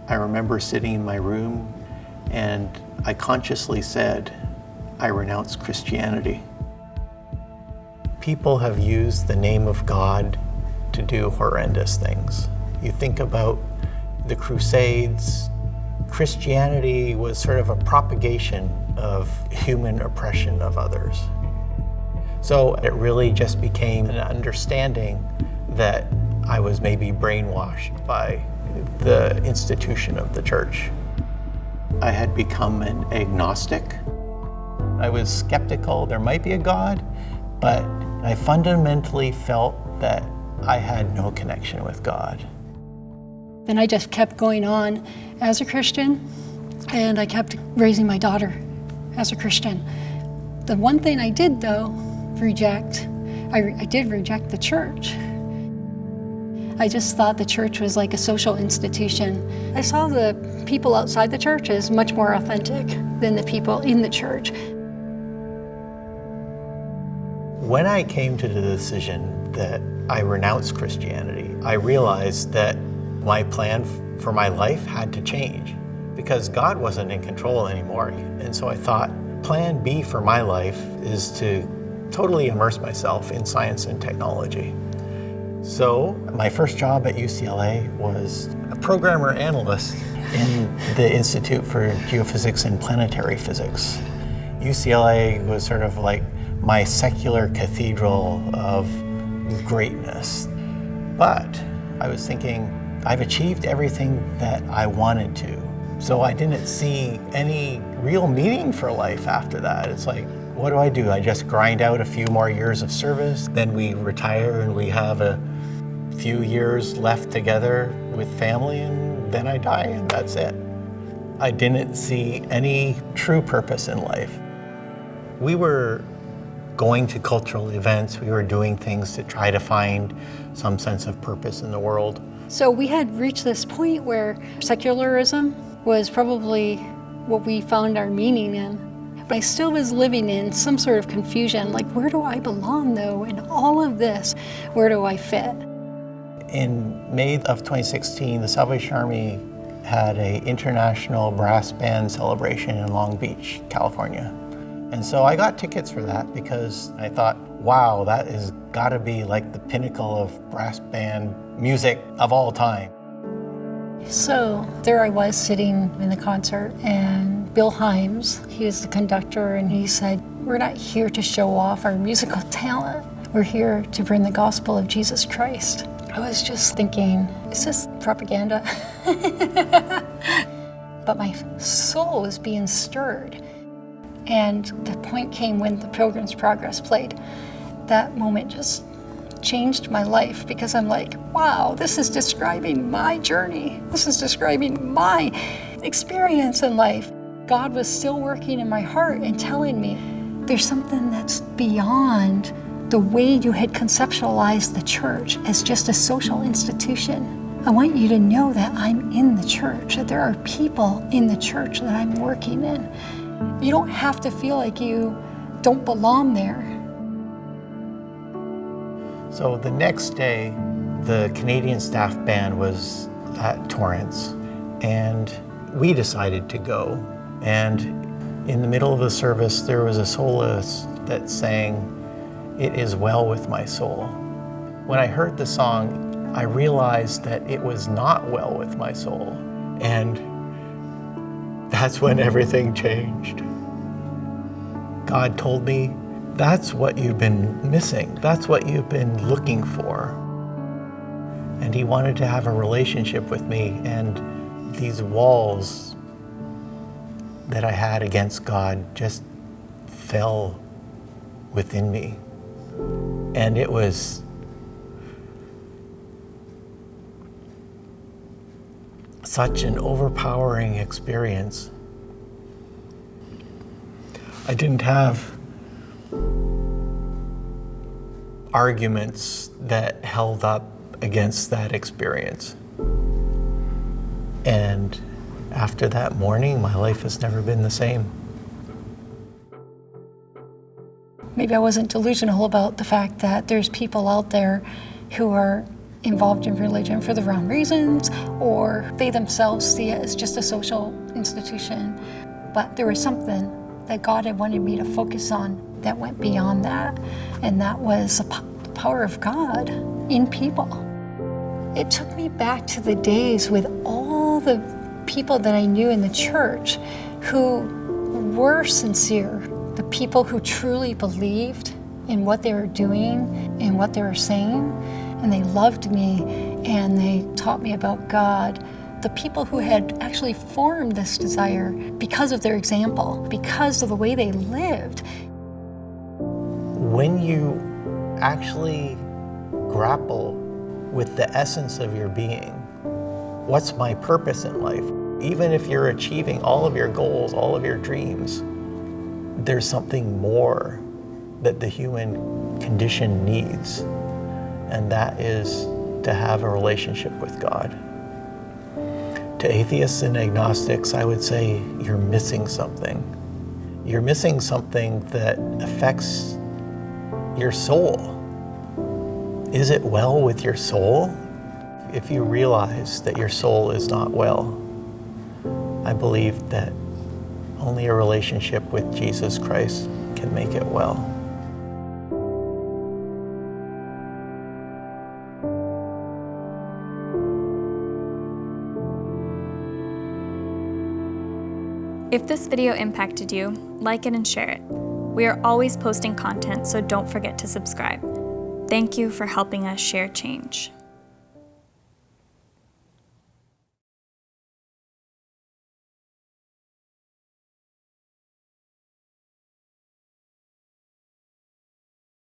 I remember sitting in my room and I consciously said, I renounce Christianity. People have used the name of God to do horrendous things. You think about the Crusades. Christianity was sort of a propagation of human oppression of others. So it really just became an understanding that I was maybe brainwashed by the institution of the church. I had become an agnostic. I was skeptical there might be a God, but I fundamentally felt that I had no connection with God. And I just kept going on as a Christian, and I kept raising my daughter as a Christian. The one thing I did, though, reject, I did reject the church. I just thought the church was like a social institution. I saw the people outside the church as much more authentic than the people in the church. When I came to the decision that I renounced Christianity, I realized that my plan for my life had to change because God wasn't in control anymore. And so I thought, plan B for my life is to totally immerse myself in science and technology. So my first job at UCLA was a programmer analyst in the Institute for Geophysics and Planetary Physics. UCLA was sort of like my secular cathedral of greatness. But I was thinking, I've achieved everything that I wanted to. So I didn't see any real meaning for life after that. It's like, what do? I just grind out a few more years of service, then we retire and we have a few years left together with family, and then I die and that's it. I didn't see any true purpose in life. We were going to cultural events, we were doing things to try to find some sense of purpose in the world. So we had reached this point where secularism was probably what we found our meaning in. But I still was living in some sort of confusion, like where do I belong though in all of this? Where do I fit? In May of 2016, the Salvation Army had an international brass band celebration in Long Beach, California. And so I got tickets for that because I thought, wow, that has got to be like the pinnacle of brass band music of all time. So there I was sitting in the concert, and Bill Himes, he was the conductor, and he said, we're not here to show off our musical talent. We're here to bring the gospel of Jesus Christ. I was just thinking, is this propaganda? But my soul was being stirred. And the point came when the Pilgrim's Progress played. That moment just changed my life because I'm like, wow, this is describing my journey. This is describing my experience in life. God was still working in my heart and telling me there's something that's beyond the way you had conceptualized the church as just a social institution. I want you to know that I'm in the church, that there are people in the church that I'm working in. You don't have to feel like you don't belong there. So the next day, the Canadian Staff Band was at Torrance, and we decided to go. And in the middle of the service, there was a soloist that sang, "It is well with my soul." When I heard the song, I realized that it was not well with my soul. And that's when everything changed. God told me, that's what you've been missing. That's what you've been looking for. And he wanted to have a relationship with me, and these walls that I had against God just fell within me. And it was such an overpowering experience. I didn't have arguments that held up against that experience. And after that morning, my life has never been the same. Maybe I wasn't delusional about the fact that there's people out there who are involved in religion for the wrong reasons, or they themselves see it as just a social institution. But there was something that God had wanted me to focus on that went beyond that, and that was the power of God in people. It took me back to the days with all the people that I knew in the church who were sincere, the people who truly believed in what they were doing and what they were saying, and they loved me and they taught me about God. The people who had actually formed this desire because of their example, because of the way they lived. When you actually grapple with the essence of your being, what's my purpose in life? Even if you're achieving all of your goals, all of your dreams, there's something more that the human condition needs, and that is to have a relationship with God. To atheists and agnostics, I would say you're missing something. You're missing something that affects your soul. Is it well with your soul? If you realize that your soul is not well, I believe that only a relationship with Jesus Christ can make it well. If this video impacted you, like it and share it. We are always posting content, so don't forget to subscribe. Thank you for helping us share change.